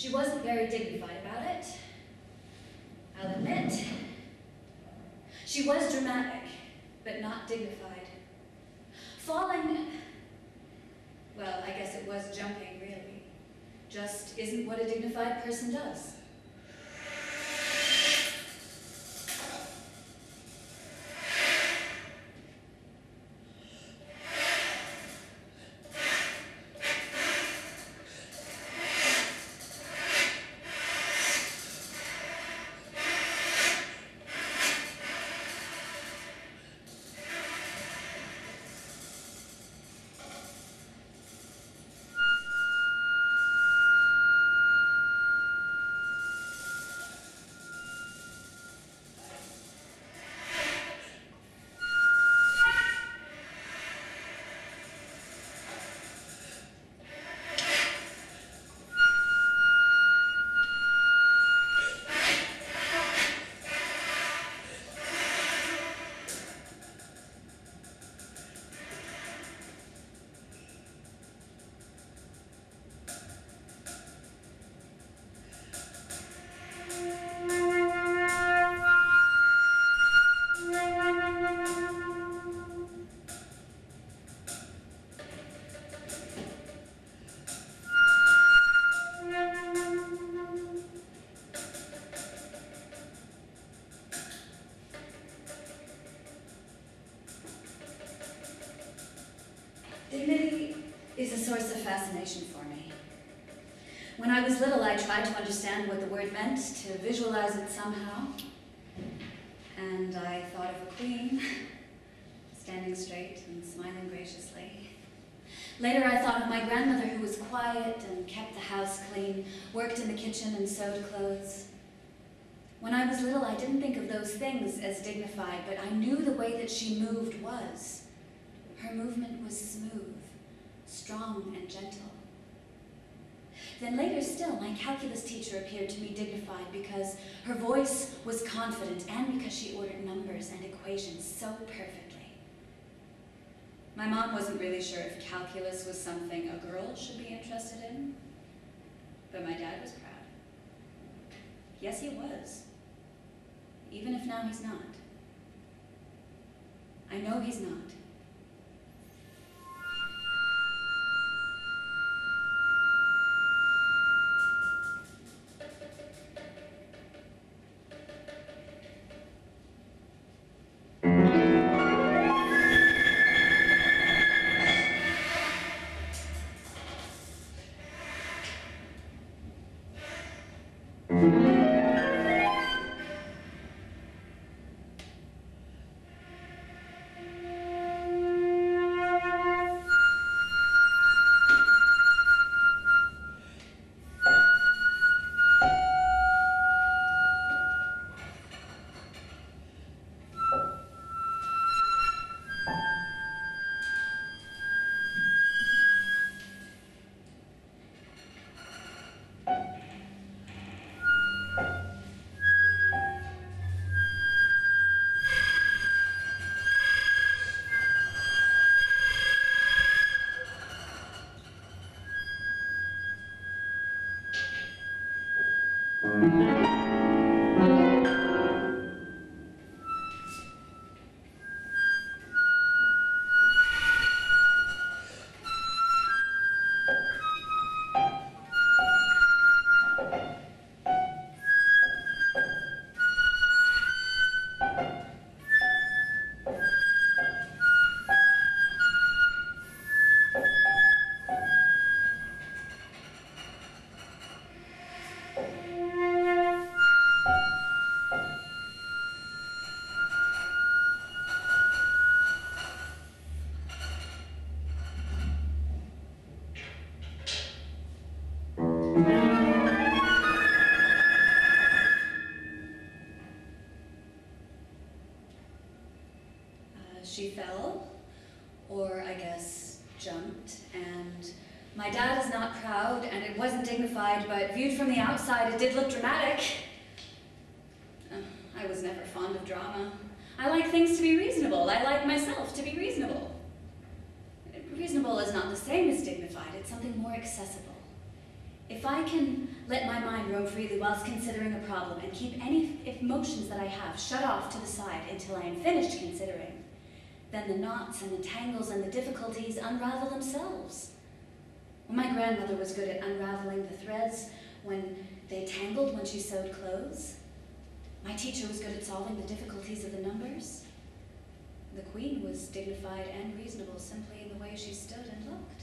She wasn't very dignified about it, I'll admit. She was dramatic, but not dignified. Falling, well, I guess it was jumping, really. Just isn't what a dignified person does. Dignity is a source of fascination for me. When I was little, I tried to understand what the word meant, to visualize it somehow. And I thought of a queen, standing straight and smiling graciously. Later, I thought of my grandmother, who was quiet and kept the house clean, worked in the kitchen and sewed clothes. When I was little, I didn't think of those things as dignified, but I knew the way that she moved was. Her movement was smooth, strong, and gentle. Then later still, my calculus teacher appeared to me dignified because her voice was confident and because she ordered numbers and equations so perfectly. My mom wasn't really sure if calculus was something a girl should be interested in, but my dad was proud. Yes, he was, even if now he's not. I know he's not. She fell, or I guess jumped, and my dad is not proud, and it wasn't dignified, but viewed from the outside, it did look dramatic. I was never fond of drama. I like things to be reasonable. I like myself to be reasonable. Reasonable is not the same as dignified. It's something more accessible. If I can let my mind roam freely whilst considering a problem, and keep any emotions that I have shut off to the side until I am finished considering, then the knots and the tangles and the difficulties unravel themselves. Well, my grandmother was good at unraveling the threads when they tangled when she sewed clothes. My teacher was good at solving the difficulties of the numbers. The queen was dignified and reasonable simply in the way she stood and looked.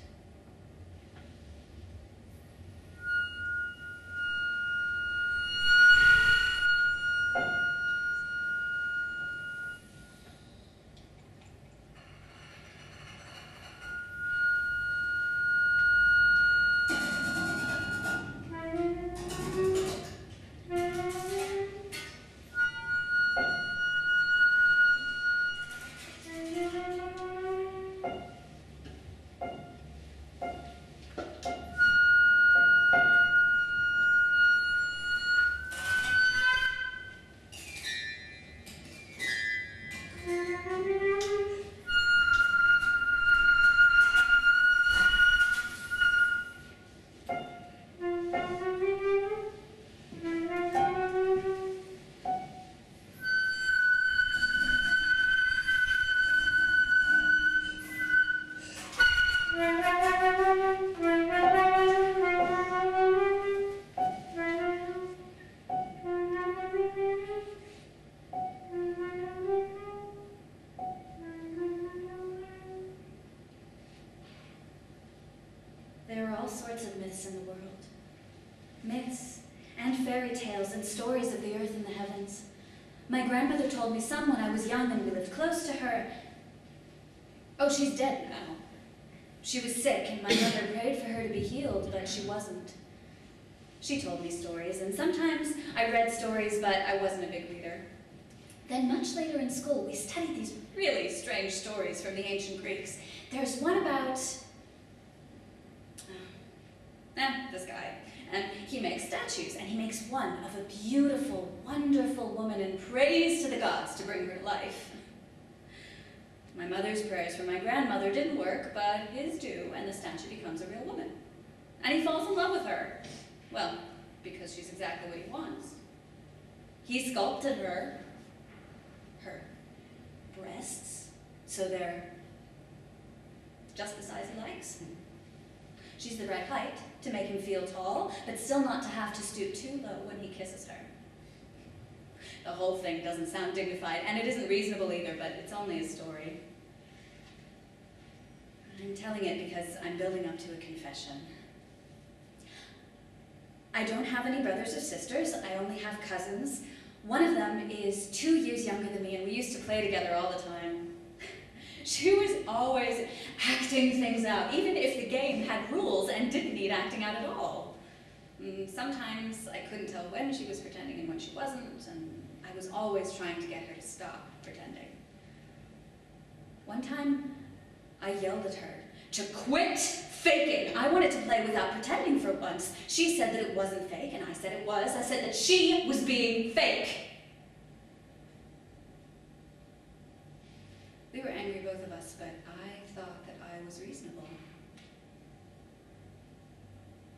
There are all sorts of myths in the world. Myths and fairy tales and stories of the earth and the heavens. My grandmother told me some when I was young and we lived close to her. Oh, she's dead now. She was sick and my mother prayed for her to be healed, but she wasn't. She told me stories, and sometimes I read stories, but I wasn't a big reader. Then much later in school, we studied these really strange stories from the ancient Greeks. There's one about this guy, and he makes statues, and he makes one of a beautiful, wonderful woman and prays to the gods to bring her to life. My mother's prayers for my grandmother didn't work, but his do, and the statue becomes a real woman. And he falls in love with her. Well, because she's exactly what he wants. He sculpted her breasts, so they're just the size he likes. She's the right height to make him feel tall, but still not to have to stoop too low when he kisses her. The whole thing doesn't sound dignified, and it isn't reasonable either, but it's only a story. I'm telling it because I'm building up to a confession. I don't have any brothers or sisters. I only have cousins. One of them is 2 years younger than me, and we used to play together all the time. She was always acting things out, even if the game had rules and didn't need acting out at all. Sometimes I couldn't tell when she was pretending and when she wasn't, and I was always trying to get her to stop pretending. One time, I yelled at her to quit faking. I wanted to play without pretending for once. She said that it wasn't fake, and I said it was. I said that she was being fake. We were angry, both of us, but I thought that I was reasonable.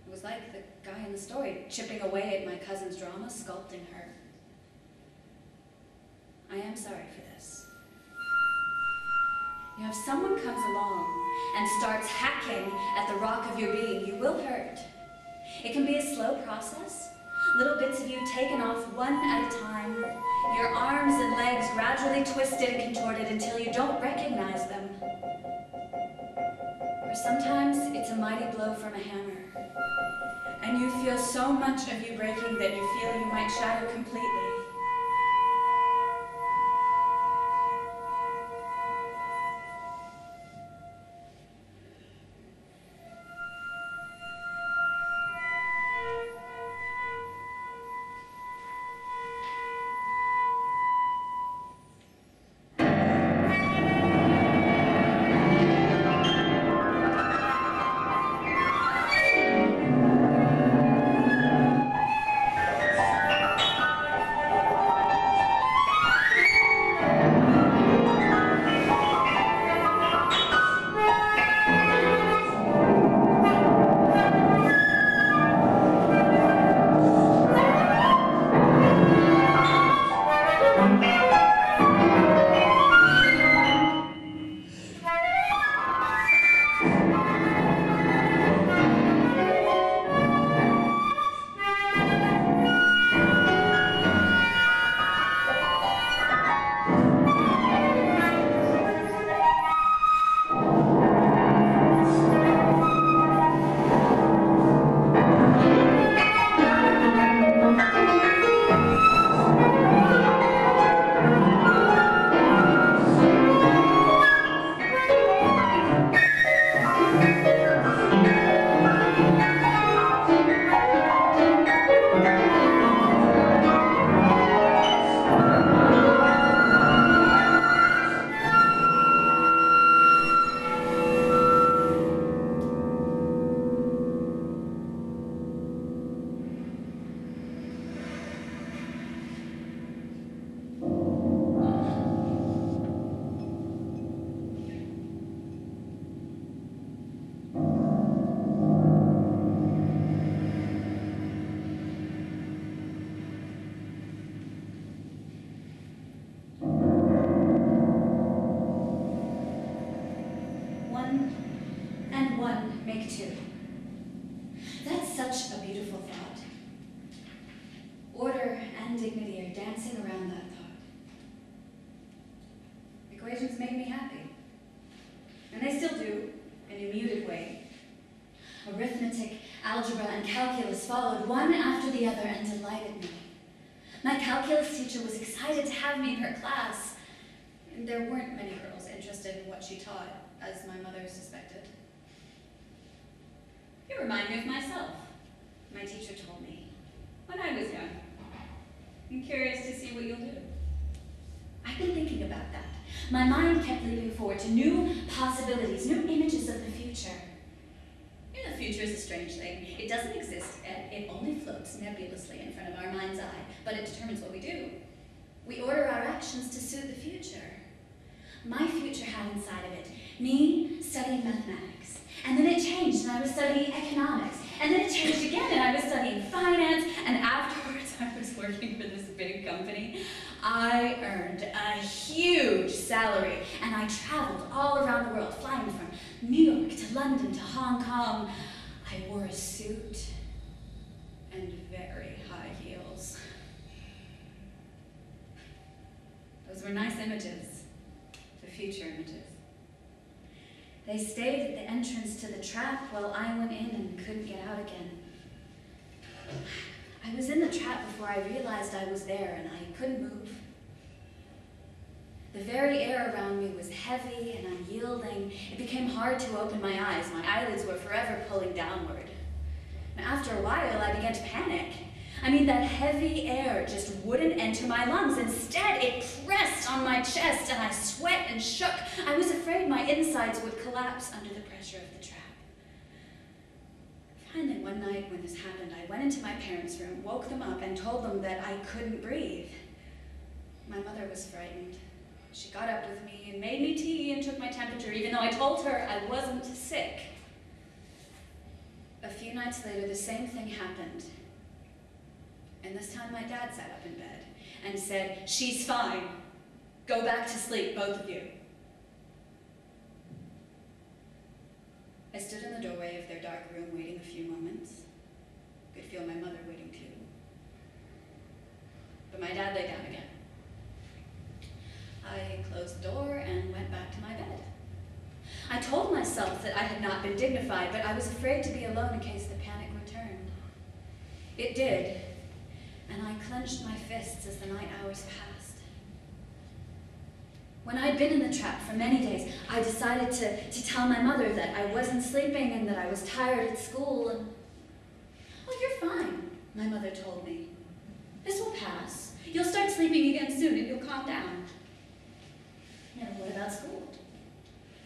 It was like the guy in the story, chipping away at my cousin's drama, sculpting her. I am sorry for this. You know, if someone comes along and starts hacking at the rock of your being, you will hurt. It can be a slow process, little bits of you taken off one at a time, your arms and legs gradually twisted and contorted until you don't recognize them. Or sometimes it's a mighty blow from a hammer, and you feel so much of you breaking that you feel you might shatter completely. equations made me happy. And they still do, in a muted way. Arithmetic, algebra, and calculus followed one after the other and delighted me. My calculus teacher was excited to have me in her class. And there weren't many girls interested in what she taught, as my mother suspected. You remind me of myself, my teacher told me, when I was young. I'm curious to see what you'll do. I've been thinking about that. My mind kept leaping forward to new possibilities, new images of the future. You know, the future is a strange thing. It doesn't exist, and it only floats nebulously in front of our mind's eye, but it determines what we do. We order our actions to suit the future. My future had inside of it me studying mathematics, and then it changed and I was studying economics, and then it changed again and I was studying finance, and afterwards I was working for this big company. I earned a huge salary, and I traveled all around the world, flying from New York to London to Hong Kong. I wore a suit and very high heels. Those were nice images, the future images. They stayed at the entrance to the trap while I went in and couldn't get out again. I was in the trap before I realized I was there, and I couldn't move. The very air around me was heavy and unyielding. It became hard to open my eyes. My eyelids were forever pulling downward. And after a while, I began to panic. I mean, that heavy air just wouldn't enter my lungs. Instead, it pressed on my chest, and I sweat and shook. I was afraid my insides would collapse under the pressure of the trap. Finally, one night when this happened, I went into my parents' room, woke them up, and told them that I couldn't breathe. My mother was frightened. She got up with me and made me tea and took my temperature, even though I told her I wasn't sick. A few nights later, the same thing happened. And this time my dad sat up in bed and said, "She's fine. Go back to sleep, both of you." I stood in the doorway of their dark room waiting a few moments. Could feel my mother waiting too. But my dad lay down again. I closed the door and went back to my bed. I told myself that I had not been dignified, but I was afraid to be alone in case the panic returned. It did, and I clenched my fists as the night hours passed. When I'd been in the trap for many days, I decided to tell my mother that I wasn't sleeping and that I was tired at school. And, "Oh, you're fine," my mother told me. "This will pass. You'll start sleeping again soon and you'll calm down." "Yeah, what about school?"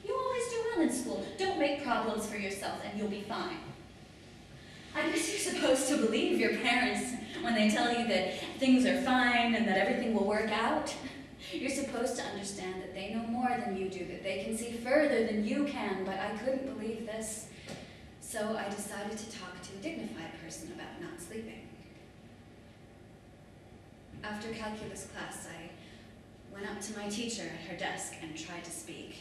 "You always do well in school. Don't make problems for yourself and you'll be fine." I guess you're supposed to believe your parents when they tell you that things are fine and that everything will work out. You're supposed to understand that they know more than you do, that they can see further than you can, but I couldn't believe this. So I decided to talk to a dignified person about not sleeping. After calculus class, I went up to my teacher at her desk and tried to speak.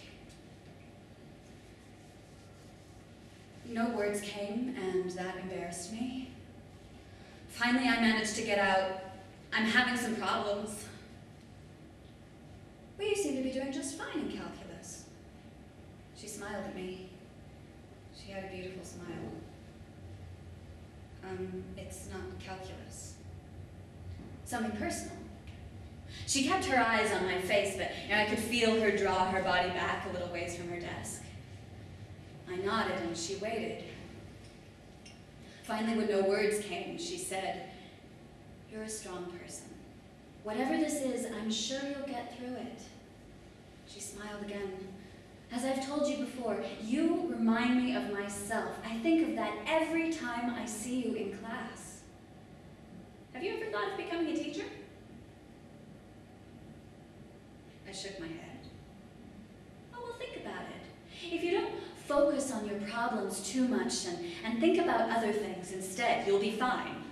No words came, and that embarrassed me. Finally, I managed to get out, "I'm having some problems." "Well, you seem to be doing just fine in calculus." She smiled at me. She had a beautiful smile. It's not calculus. Something personal." She kept her eyes on my face, but I could feel her draw her body back a little ways from her desk. I nodded and she waited. Finally, when no words came, she said, "You're a strong person. Whatever this is, I'm sure you'll get through it." She smiled again. "As I've told you before, you remind me of myself. I think of that every time I see you in class. Have you ever thought of becoming a teacher?" I shook my head. "Oh, well, think about it. If you don't focus on your problems too much and think about other things instead, you'll be fine."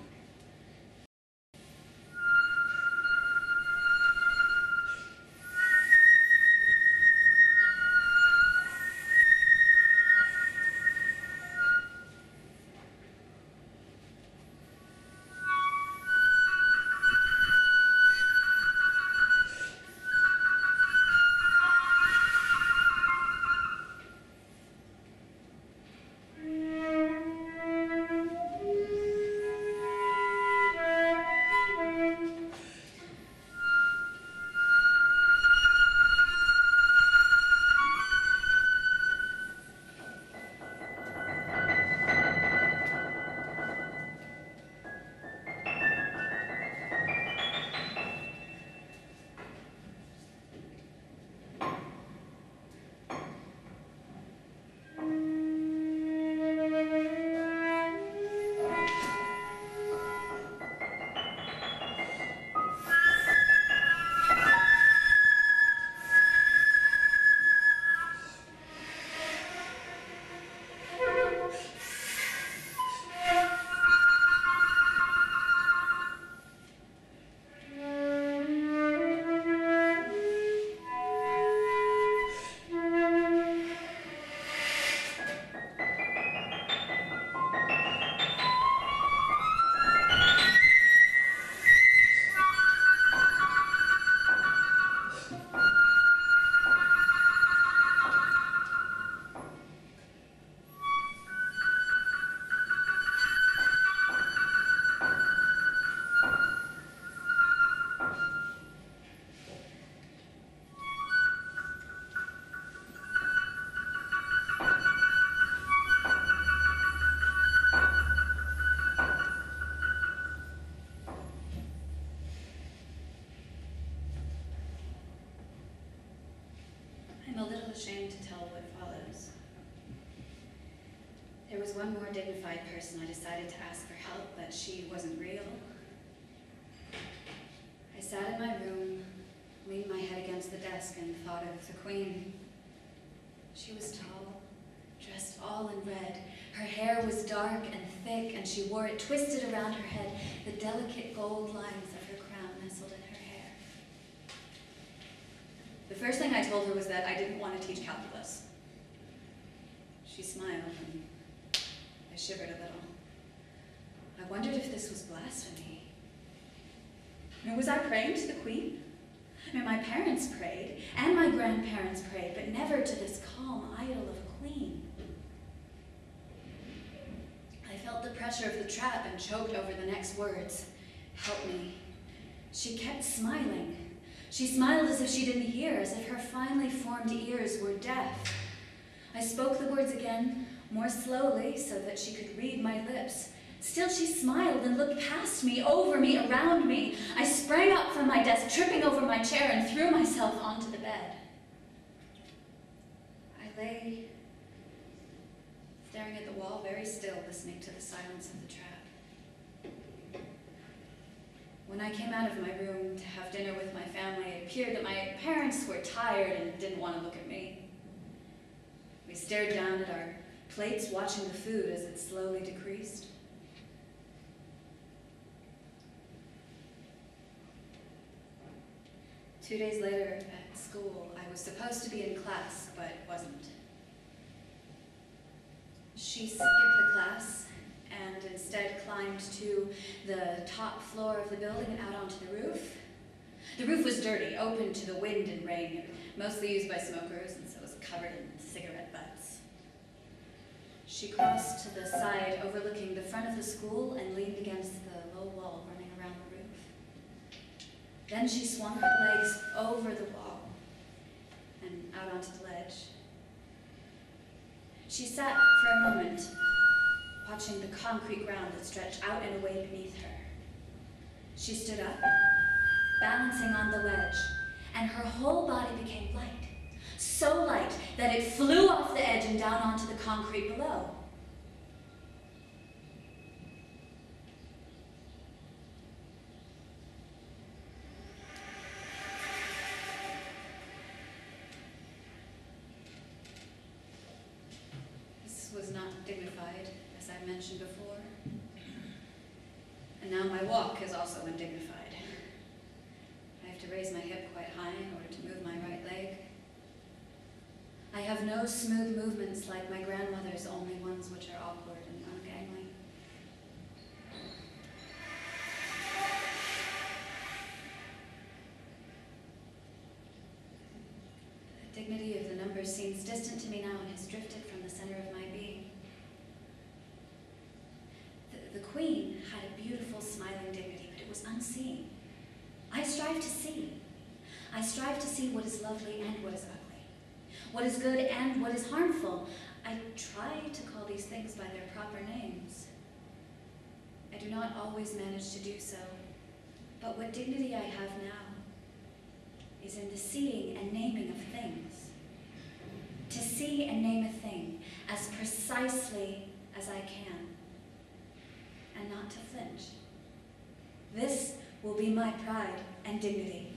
ashamed to tell what follows. There was one more dignified person I decided to ask for help, but she wasn't real. I sat in my room, leaned my head against the desk, and thought of the Queen. She was tall, dressed all in red. Her hair was dark and thick, and she wore it twisted around her head. The delicate gold lines of her crown nestled in her hair. The first thing I told her was that I didn't want to teach calculus. She smiled, and I shivered a little. I wondered if this was blasphemy. Was I praying to the Queen? My parents prayed, and my grandparents prayed, but never to this calm idol of a queen. I felt the pressure of the trap and choked over the next words. Help me. She kept smiling. She smiled as if she didn't hear, as if her finely formed ears were deaf. I spoke the words again, more slowly, so that she could read my lips. Still she smiled and looked past me, over me, around me. I sprang up from my desk, tripping over my chair, and threw myself onto the bed. I lay staring at the wall, very still, listening to the silence of the trap. When I came out of my room to have dinner with my family, it appeared that my parents were tired and didn't want to look at me. We stared down at our plates, watching the food as it slowly decreased. 2 days later at school, I was supposed to be in class, but wasn't. She skipped the class and instead climbed to the top floor of the building and out onto the roof. The roof was dirty, open to the wind and rain, mostly used by smokers, and so it was covered in cigarette butts. She crossed to the side overlooking the front of the school and leaned against the low wall running around the roof. Then she swung her legs over the wall and out onto the ledge. She sat for a moment, watching the concrete ground that stretched out and away beneath her. She stood up, balancing on the ledge, and her whole body became light, so light that it flew off the edge and down onto the concrete below. Was not dignified, as I mentioned before. And now my walk is also undignified. I have to raise my hip quite high in order to move my right leg. I have no smooth movements like my grandmother's, only ones which are awkward and ungainly. The dignity of the numbers seems distant to me now and has drifted from the center of my being. The Queen had a beautiful, smiling dignity, but it was unseen. I strive to see. I strive to see what is lovely and what is ugly, what is good and what is harmful. I try to call these things by their proper names. I do not always manage to do so, but what dignity I have now is in the seeing and naming of things. To see and name a thing as precisely as I can, and not to flinch. This will be my pride and dignity.